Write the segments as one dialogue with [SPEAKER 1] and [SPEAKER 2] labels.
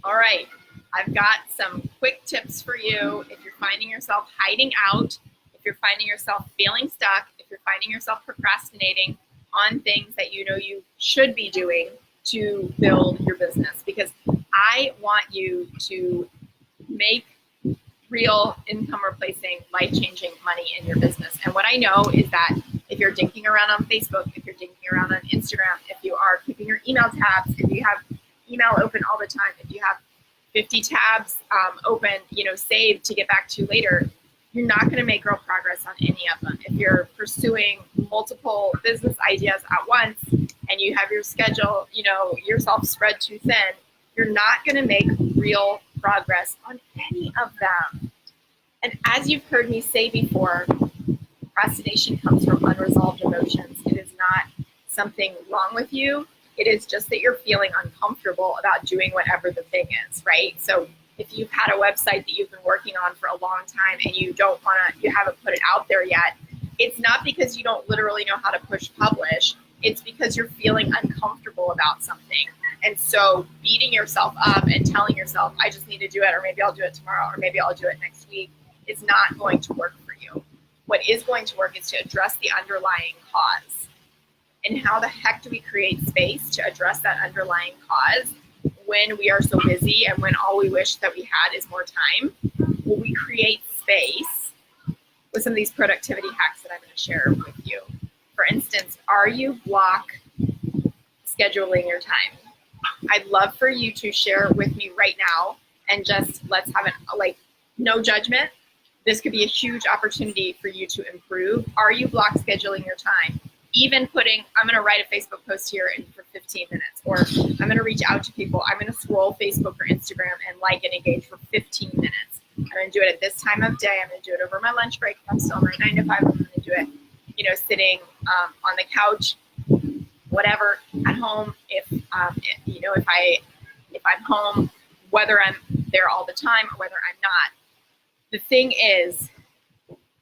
[SPEAKER 1] All right, I've got some quick tips for you if you're finding yourself hiding out, if you're finding yourself feeling stuck, if you're finding yourself procrastinating on things that you know you should be doing to build your business. Because I want you to make real income replacing, life-changing money in your business. And what I know is that if you're dinking around on Facebook, if you're dinking around on Instagram, if you are keeping your email tabs, if you have email open all the time, if you have 50 tabs open, saved to get back to later, you're not going to make real progress on any of them. If you're pursuing multiple business ideas at once and you have your schedule, yourself spread too thin, you're not going to make real progress on any of them. And as you've heard me say before, procrastination comes from unresolved emotions. It is not something wrong with you. It is just that you're feeling uncomfortable about doing whatever the thing is, right? So if you've had a website that you've been working on for a long time and you haven't put it out there yet, it's not because you don't literally know how to push publish. It's because you're feeling uncomfortable about something. And so beating yourself up and telling yourself, I just need to do it, or maybe I'll do it tomorrow, or maybe I'll do it next week, is not going to work for you. What is going to work is to address the underlying cause. And how the heck do we create space to address that underlying cause when we are so busy and when all we wish that we had is more time? Well, we create space with some of these productivity hacks that I'm going to share with you. For instance, are you block scheduling your time? I'd love for you to share with me right now and just let's have it no judgment. This could be a huge opportunity for you to improve. Are you block scheduling your time? Even I'm going to write a Facebook post here for 15 minutes, or I'm going to reach out to people. I'm going to scroll Facebook or Instagram and like and engage for 15 minutes. I'm going to do it at this time of day. I'm going to do it over my lunch break. If I'm still in my 9 to 5, I'm going to do it, sitting on the couch, whatever, at home. If I'm home, whether I'm there all the time or whether I'm not. The thing is,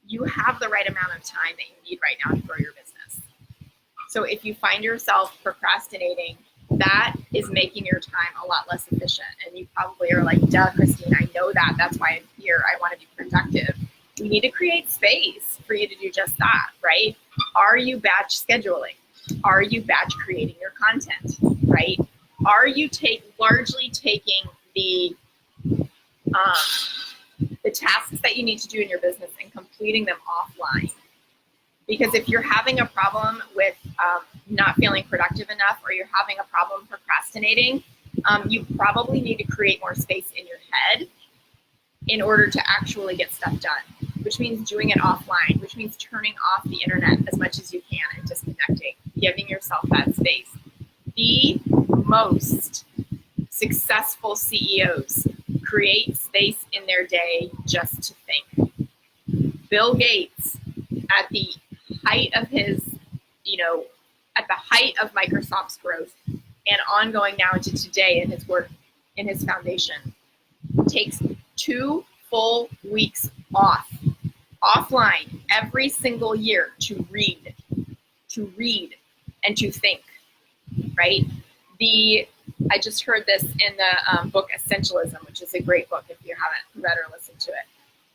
[SPEAKER 1] you have the right amount of time that you need right now to grow your business. So if you find yourself procrastinating, that is making your time a lot less efficient. And you probably are like, duh, Christine, I know that. That's why I'm here. I want to be productive. We need to create space for you to do just that, right? Are you batch scheduling? Are you batch creating your content, right? Are you largely taking the tasks that you need to do in your business and completing them offline? Because if you're having a problem with not feeling productive enough, or you're having a problem procrastinating, you probably need to create more space in your head in order to actually get stuff done, which means doing it offline, which means turning off the internet as much as you can and disconnecting, giving yourself that space. The most successful CEOs create space in their day just to think. Bill Gates, at the height of Microsoft's growth and ongoing now into today in his work in his foundation, takes 2 full weeks offline every single year to read and to think, right? I just heard this in the book Essentialism, which is a great book if you haven't read or listened to it.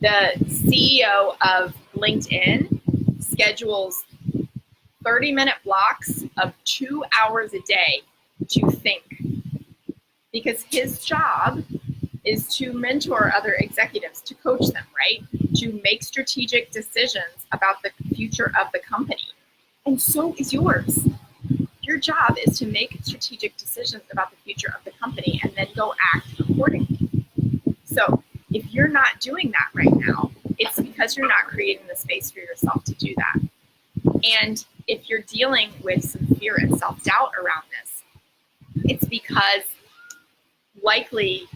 [SPEAKER 1] The CEO of LinkedIn schedules 30-minute blocks of 2 hours a day to think, because his job is to mentor other executives, to coach them, right? To make strategic decisions about the future of the company. And so is yours. Your job is to make strategic decisions about the future of the company and then go act accordingly. So if you're not doing that right now, it's because you're not creating the space for yourself to do that. And if you're dealing with some fear and self-doubt around this, it's because likely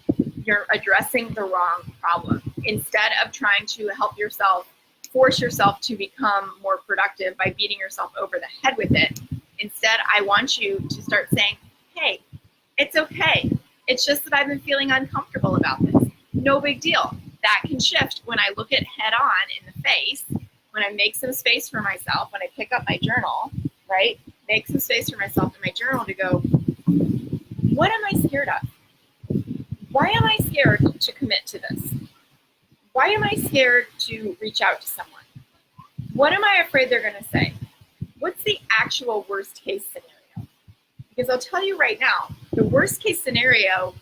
[SPEAKER 1] you're addressing the wrong problem. Instead of trying to help yourself, force yourself to become more productive by beating yourself over the head with it, instead, I want you to start saying, hey, it's okay. It's just that I've been feeling uncomfortable about this. No big deal. That can shift when I look it head on in the face, when I make some space for myself, when I pick up my journal, right? Make some space for myself in my journal to go, what am I scared of? Why am I scared to commit to this? Why am I scared to reach out to someone? What am I afraid they're going to say? What's the actual worst case scenario? Because I'll tell you right now, the worst case scenario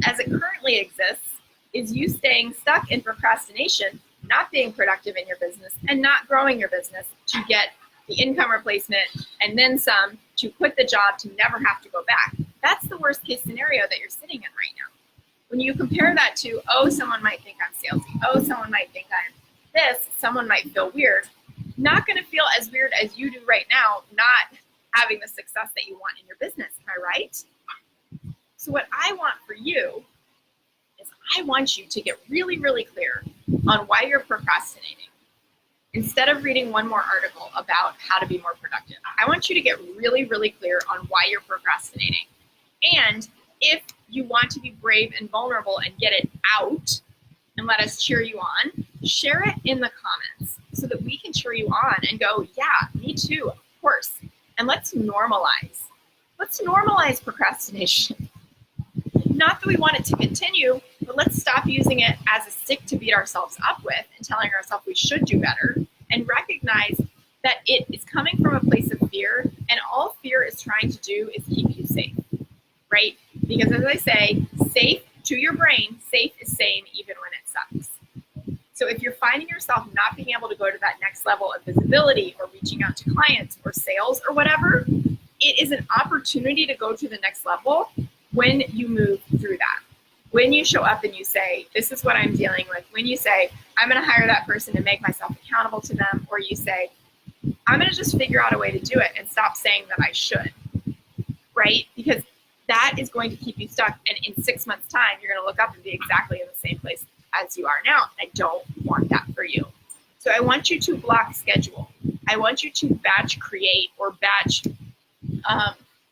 [SPEAKER 1] as it currently exists is you staying stuck in procrastination, not being productive in your business, and not growing your business to get the income replacement and then some to quit the job to never have to go back. That's the worst case scenario that you're sitting in right now. When you compare that to, oh, someone might think I'm salesy, oh, someone might think I'm this, someone might feel weird, not going to feel as weird as you do right now, not having the success that you want in your business. Am I right? So what I want for you is I want you to get really, really clear on why you're procrastinating. Instead of reading one more article about how to be more productive, I want you to get really, really clear on why you're procrastinating. And if you want to be brave and vulnerable and get it out and let us cheer you on, share it in the comments so that we can cheer you on and go, yeah, me too, of course. And let's normalize procrastination. Not that we want it to continue, but let's stop using it as a stick to beat ourselves up with and telling ourselves we should do better, and recognize that it is coming from a place of fear, and all fear is trying to do is keep you safe, right? Because as I say, safe to your brain, safe is sane even when it sucks. So if you're finding yourself not being able to go to that next level of visibility or reaching out to clients or sales or whatever, it is an opportunity to go to the next level when you move through that. When you show up and you say, this is what I'm dealing with. When you say, I'm going to hire that person and make myself accountable to them. Or you say, I'm going to just figure out a way to do it and stop saying that I should, right? Because that is going to keep you stuck. And in 6 months' time, you're going to look up and be exactly in the same place as you are now. I don't want that for you. So I want you to block schedule. I want you to batch create or batch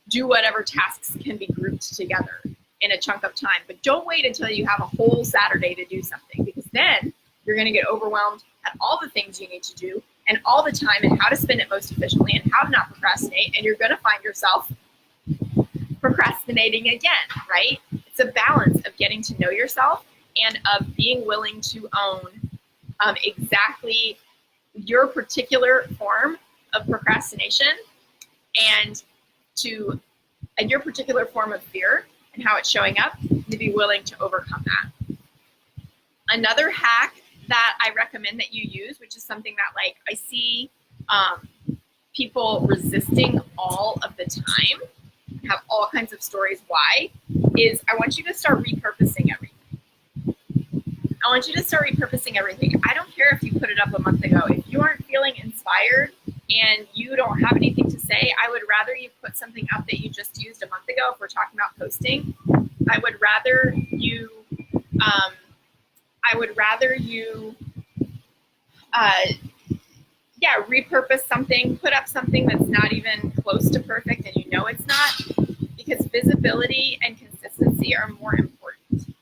[SPEAKER 1] do whatever tasks can be grouped together in a chunk of time. But don't wait until you have a whole Saturday to do something, because then you're going to get overwhelmed at all the things you need to do and all the time and how to spend it most efficiently and how to not procrastinate. And you're going to find yourself procrastinating again, right? It's a balance of getting to know yourself and of being willing to own exactly your particular form of procrastination and your particular form of fear and how it's showing up, to be willing to overcome that. Another hack that I recommend that you use, which is something that like I see people resisting all of the time, have all kinds of stories why, is I want you to start repurposing everything. I want you to start repurposing everything. I don't care if you put it up a month ago. If you aren't feeling inspired and you don't have anything to say, I would rather you put something up that you just used a month ago. If we're talking about posting, I would rather you repurpose something, put up something that's not even close to perfect and you know it's not, because visibility and consistency are more important.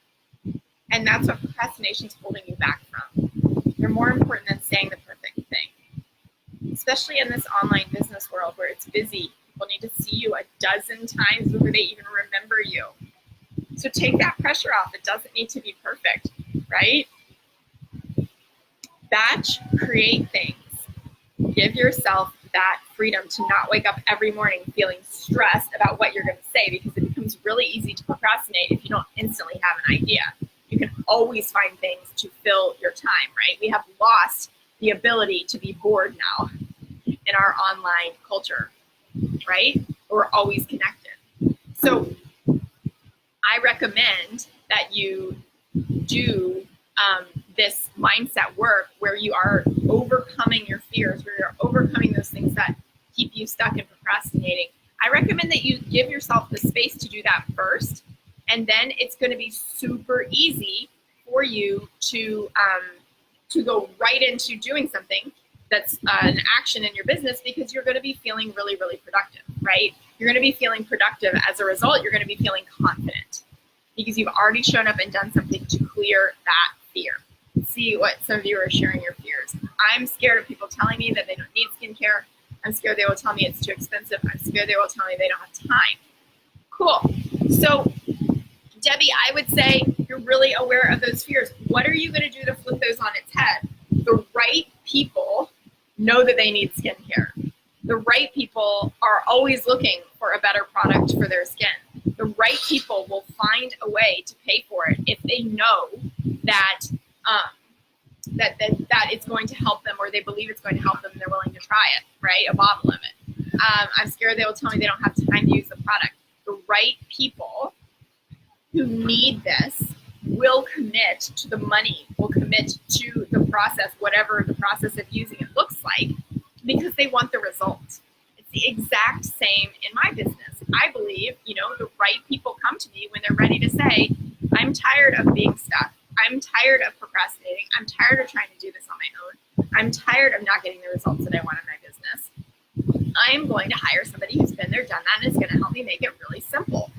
[SPEAKER 1] And that's what procrastination is holding you back from. They're more important than saying the perfect thing. Especially in this online business world where it's busy. People need to see you a dozen times before they even remember you. So take that pressure off. It doesn't need to be perfect, right? Batch, create things. Give yourself that freedom to not wake up every morning feeling stressed about what you're going to say, because it becomes really easy to procrastinate if you don't instantly have an idea. You can always find things to fill your time, right? We have lost the ability to be bored now in our online culture, right? We're always connected. So I recommend that you do this mindset work where you are overcoming your fears, where you're overcoming those things that keep you stuck and procrastinating. I recommend that you give yourself the space to do that first, and then it's going to be super easy for you to go right into doing something that's an action in your business, because you're going to be feeling really, really productive, right? You're going to be feeling productive. As a result, you're going to be feeling confident because you've already shown up and done something to clear that fear. See what some of you are sharing your fears. I'm scared of people telling me that they don't need skincare. I'm scared they will tell me it's too expensive. I'm scared they will tell me they don't have time. Cool. So Debbie, I would say you're really aware of those fears. What are you going to do to flip those on its head? The right people know that they need skincare. The right people are always looking for a better product for their skin. The right people will find a way to pay for it if they know that that it's going to help them, or they believe it's going to help them, and they're willing to try it, right? A bottle of it. I'm scared they will tell me they don't have time to use the product. The right people who need this will commit to the money, will commit to the process, whatever the process of using it looks like, because they want the results. It's the exact same in my business. I believe, the right people come to me when they're ready to say, I'm tired of being stuck. I'm tired of procrastinating. I'm tired of trying to do this on my own. I'm tired of not getting the results that I want in my business. I am going to hire somebody who's been there, done that, and is going to help me make it really simple,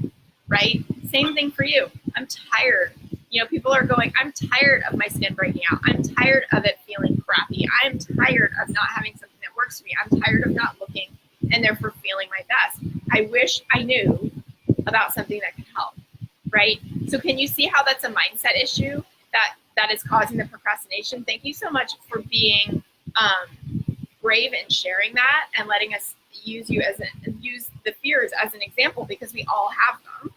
[SPEAKER 1] right? Same thing for you. I'm tired. People are going, I'm tired of my skin breaking out. I'm tired of it feeling crappy. I'm tired of not having something that works for me. I'm tired of not looking and therefore feeling my best. I wish I knew about something that could help, right? So can you see how that's a mindset issue that is causing the procrastination? Thank you so much for being brave and sharing that and letting us use the fears as an example, because we all have them.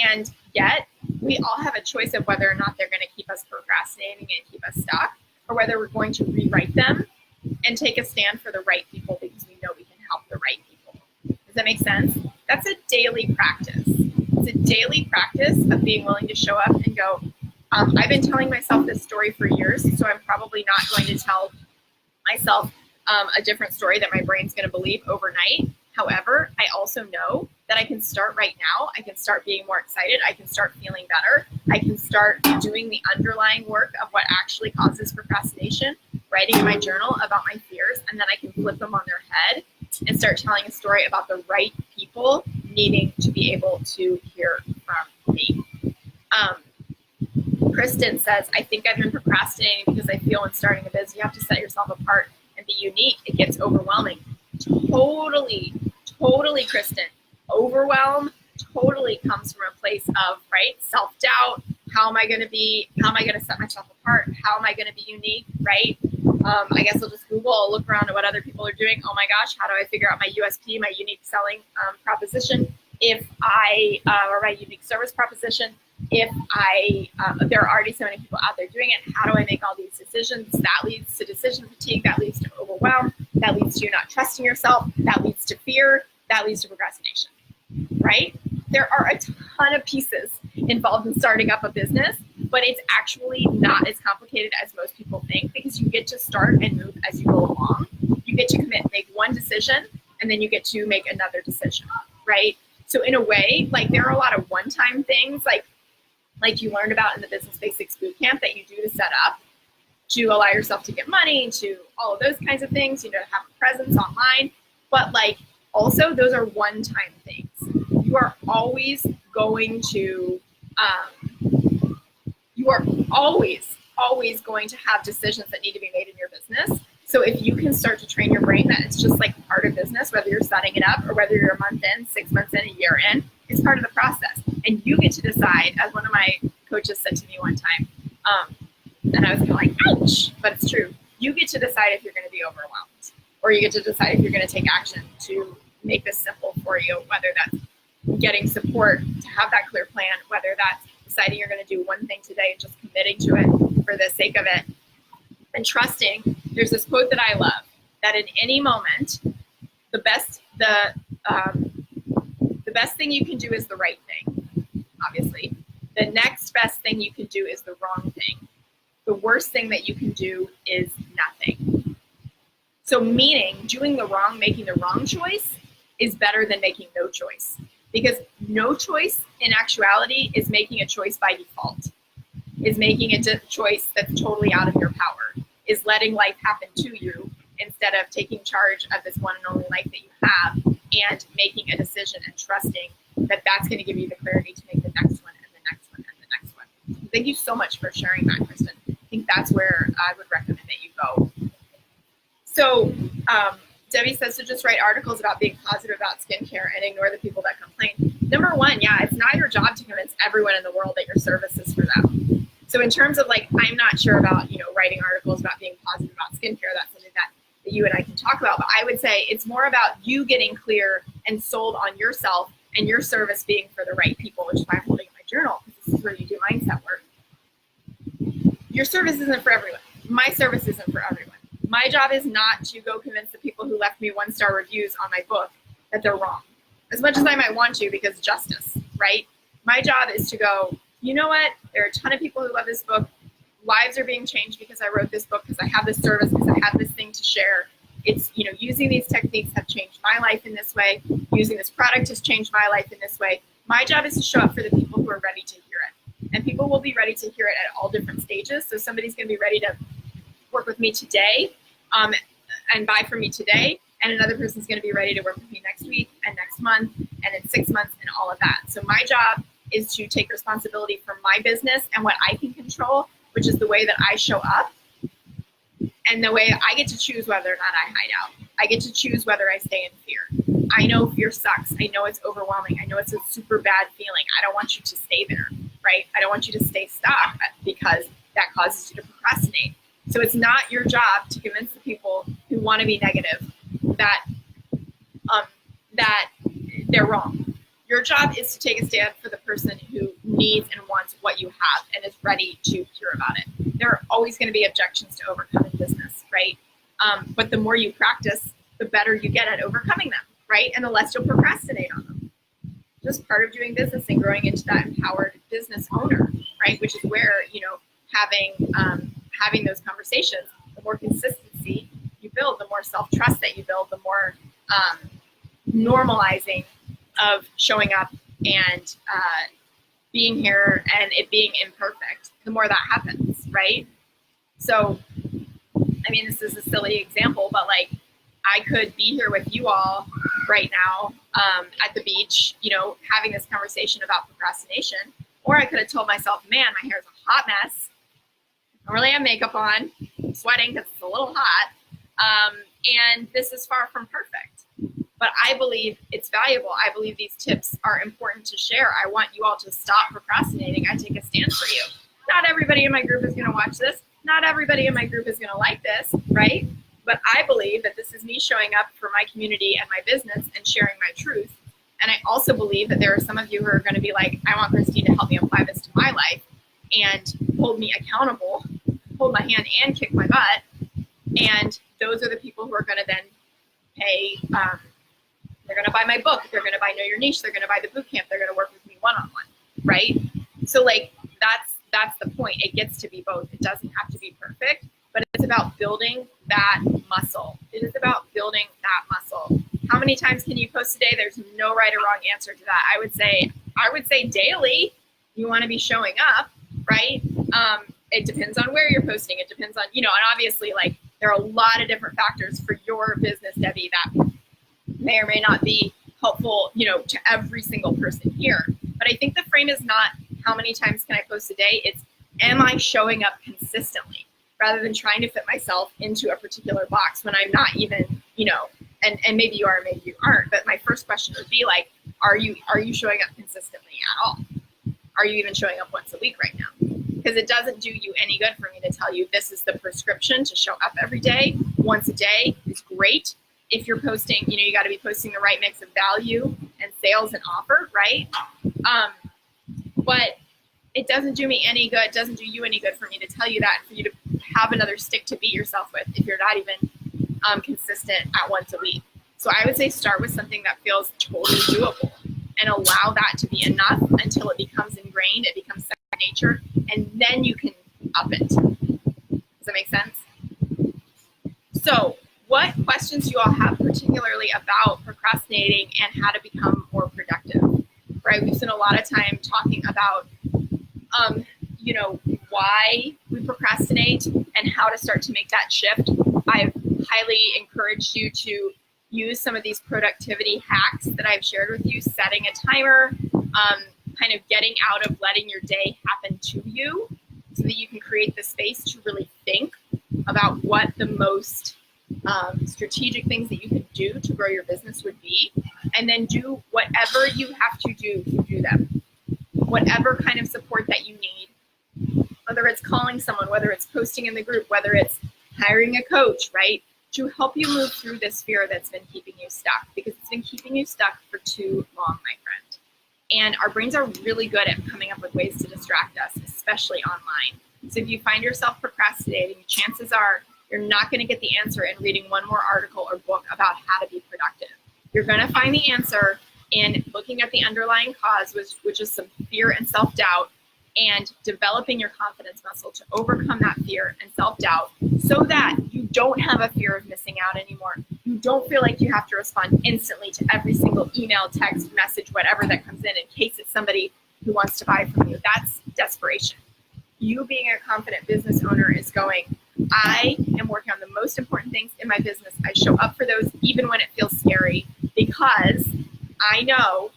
[SPEAKER 1] And yet we all have a choice of whether or not they're going to keep us procrastinating and keep us stuck, or whether we're going to rewrite them and take a stand for the right people, because we know we can help the right people. Does that make sense? That's a daily practice. It's a daily practice of being willing to show up and go, I've been telling myself this story for years, so I'm probably not going to tell myself a different story that my brain's going to believe overnight. However, I also know that I can start right now. I can start being more excited. I can start feeling better. I can start doing the underlying work of what actually causes procrastination, writing in my journal about my fears, and then I can flip them on their head and start telling a story about the right people needing to be able to hear from me. Kristen says, I think I've been procrastinating because I feel when starting a business, you have to set yourself apart and be unique. It gets overwhelming. Totally, Kristen. Overwhelm totally comes from a place of, right, self-doubt. How am I going to set myself apart? How am I going to be unique, right? I guess I'll just Google, I'll look around at what other people are doing. Oh my gosh, how do I figure out my USP, my unique selling proposition? Or my unique service proposition. There are already so many people out there doing it, how do I make all these decisions? That leads to decision fatigue, that leads to overwhelm, that leads to you not trusting yourself, that leads to fear, that leads to procrastination, right? There are a ton of pieces involved in starting up a business, but it's actually not as complicated as most people think, because you get to start and move as you go along. You get to make one decision, and then you get to make another decision, right? So in a way, there are a lot of one-time things, like you learned about in the Business Basics Bootcamp that you do to set up, to allow yourself to get money, to all of those kinds of things, to have a presence online. But also those are one-time things. You are always going to, always going to have decisions that need to be made in your business. So if you can start to train your brain that it's just part of business, whether you're setting it up or whether you're a month in, 6 months in, a year in, it's part of the process. And you get to decide, as one of my coaches said to me one time, and I was kind of ouch, but it's true. You get to decide if you're going to be overwhelmed, or you get to decide if you're going to take action to make this simple for you, whether that's getting support to have that clear plan, whether that's deciding you're going to do one thing today and just committing to it for the sake of it, and trusting. There's this quote that I love, that in any moment, the best thing you can do is the right thing, obviously. The next best thing you can do is the wrong thing. The worst thing that you can do is nothing. So meaning doing the wrong, making the wrong choice is better than making no choice. Because no choice in actuality is making a choice by default, is making a choice that's totally out of your power, is letting life happen to you instead of taking charge of this one and only life that you have and making a decision and trusting that that's going to give you the clarity to make the next one and the next one and the next one. Thank you so much for sharing that, Kristen. I think that's where I would recommend that you go. So Debbie says to just write articles about being positive about skincare and ignore the people that complain. number one, yeah, it's not your job to convince everyone in the world that your service is for them. So in terms of like, I'm not sure about, writing articles about being positive about skincare. That's something that you and I can talk about. But I would say it's more about you getting clear and sold on yourself and your service being for the right people, which is why I'm holding up my journal, because this is where you do mindset work. Your service isn't for everyone. My service isn't for everyone. My job is not to go convince the people who left me 1-star reviews on my book that they're wrong, as much as I might want to, because justice, right? My job is to go, you know what? There are a ton of people who love this book. Lives are being changed because I wrote this book, because I have this service, because I have this thing to share. It's, using these techniques have changed my life in this way. Using this product has changed my life in this way. My job is to show up for the people who are ready to hear it. And people will be ready to hear it at all different stages. So somebody's going to be ready to work with me today and buy from me today. And another person's going to be ready to work with me next week and next month and in 6 months and all of that. So my job is to take responsibility for my business and what I can control, which is the way that I show up and the way I get to choose whether or not I hide out. I get to choose whether I stay in fear. I know fear sucks. I know it's overwhelming. I know it's a super bad feeling. I don't want you to stay there, right? I don't want you to stay stuck because that causes you to procrastinate. So it's not your job to convince the people who want to be negative that they're wrong. Your job is to take a stand for the person who needs and wants what you have and is ready to hear about it. There are always going to be objections to overcome in business, right? But the more you practice, the better you get at overcoming them, right? And the less you'll procrastinate on them. Just part of doing business and growing into that empowered business owner, right? Which is where, having those conversations, the more consistency you build, the more self-trust that you build, the more normalizing of showing up and being here and it being imperfect, the more that happens, right? So, this is a silly example, but like, I could be here with you all right now at the beach, having this conversation about procrastination, or I could have told myself, man, my hair is a hot mess. I don't really have makeup on. I'm sweating because it's a little hot. And this is far from perfect. But I believe it's valuable. I believe these tips are important to share. I want you all to stop procrastinating. I take a stand for you. Not everybody in my group is going to watch this. Not everybody in my group is going to like this, right? But I believe that this is me showing up for my community and my business and sharing my truth. And I also believe that there are some of you who are going to be like, I want Christine to help me apply this to my life and hold me accountable, hold my hand and kick my butt. And those are the people who are going to then pay, they're going to buy my book, they're going to buy Know Your Niche, they're going to buy the boot camp, they're going to work with me one-on-one, right? So like, that's the point. It gets to be both. It doesn't have to be perfect, but it's about building that muscle. It is about building that muscle. How many times can you post a day? There's no right or wrong answer to that. I would say daily. You want to be showing up, right? It depends on where you're posting. It depends on, and obviously like there are a lot of different factors for your business, Debbie, that may or may not be helpful, to every single person here. But I think the frame is not how many times can I post a day? It's, am I showing up consistently, rather than trying to fit myself into a particular box when I'm not even, and maybe you are, maybe you aren't. But my first question would be like, are you showing up consistently at all? Are you even showing up once a week right now? Because it doesn't do you any good for me to tell you this is the prescription to show up every day. Once a day is great. If you're posting, you got to be posting the right mix of value and sales and offer, right? But it doesn't do me any good. It doesn't do you any good for me to tell you that, for you to have another stick to beat yourself with if you're not even consistent at once a week. So I would say start with something that feels totally doable and allow that to be enough until it becomes ingrained, it becomes second nature, and then you can up it. Does that make sense? So what questions do you all have particularly about procrastinating and how to become more productive, right? We've spent a lot of time talking about, why we procrastinate and how to start to make that shift. I've highly encouraged you to use some of these productivity hacks that I've shared with you, setting a timer, kind of getting out of letting your day happen to you so that you can create the space to really think about what the most strategic things that you could do to grow your business would be. and then do whatever you have to do them. Whatever kind of support that you need, whether it's calling someone, whether it's posting in the group, whether it's hiring a coach, right? To help you move through this fear that's been keeping you stuck, because it's been keeping you stuck for too long, my friend. And our brains are really good at coming up with ways to distract us, especially online. So if you find yourself procrastinating, chances are you're not going to get the answer in reading one more article or book about how to be productive. You're going to find the answer in looking at the underlying cause, which is some fear and self-doubt, and developing your confidence muscle to overcome that fear and self-doubt so that you don't have a fear of missing out anymore. You don't feel like you have to respond instantly to every single email, text, message, whatever that comes in case it's somebody who wants to buy from you. That's desperation. You being a confident business owner is going, I am working on the most important things in my business. I show up for those even when it feels scary, because I know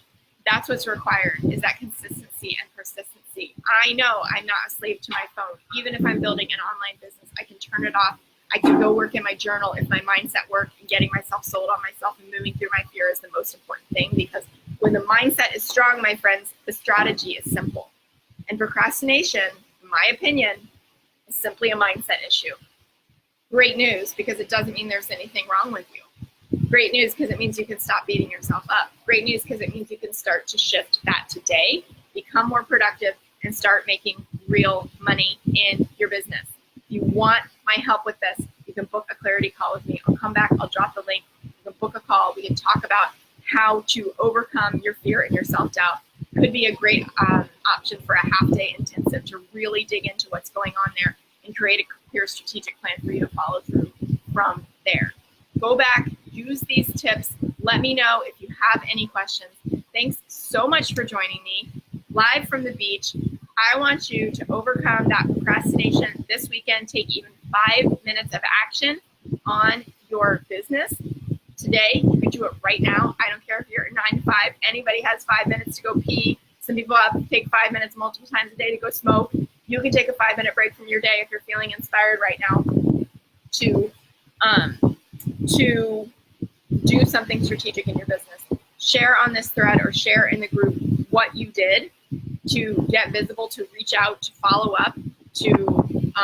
[SPEAKER 1] that's what's required, is that consistency and persistency. I know I'm not a slave to my phone. Even if I'm building an online business, I can turn it off. I can go work in my journal if my mindset work, and getting myself sold on myself and moving through my fear is the most important thing, because when the mindset is strong, my friends, the strategy is simple. And procrastination, in my opinion, is simply a mindset issue. Great news, because it doesn't mean there's anything wrong with you. Great news, because it means you can stop beating yourself up. Great news, because it means you can start to shift that today, become more productive, and start making real money in your business. If you want my help with this, you can book a clarity call with me. I'll come back, I'll drop the link. You can book a call. We can talk about how to overcome your fear and your self-doubt. Could be a great option for a half-day intensive to really dig into what's going on there and create a clear strategic plan for you to follow through from there. Go back, use these tips. Let me know if you have any questions. Thanks so much for joining me live from the beach. I want you to overcome that procrastination this weekend. Take even 5 minutes of action on your business. Today, you can do it right now. I don't care if you're 9 to 5. Anybody has 5 minutes to go pee. Some people have to take 5 minutes multiple times a day to go smoke. You can take a 5-minute break from your day if you're feeling inspired right now to do something strategic in your business. Share on this thread or share in the group what you did to get visible, to reach out, to follow up, to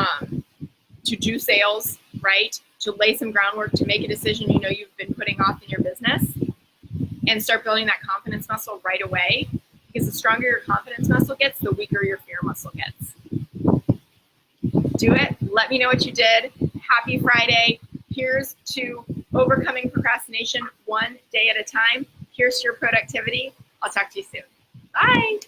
[SPEAKER 1] do sales, right? To lay some groundwork, to make a decision you know you've been putting off in your business, and start building that confidence muscle right away. Because the stronger your confidence muscle gets, the weaker your fear muscle gets. Do it. Let me know what you did. Happy Friday. Here's to overcoming procrastination one day at a time. Here's to your productivity. I'll talk to you soon. Bye.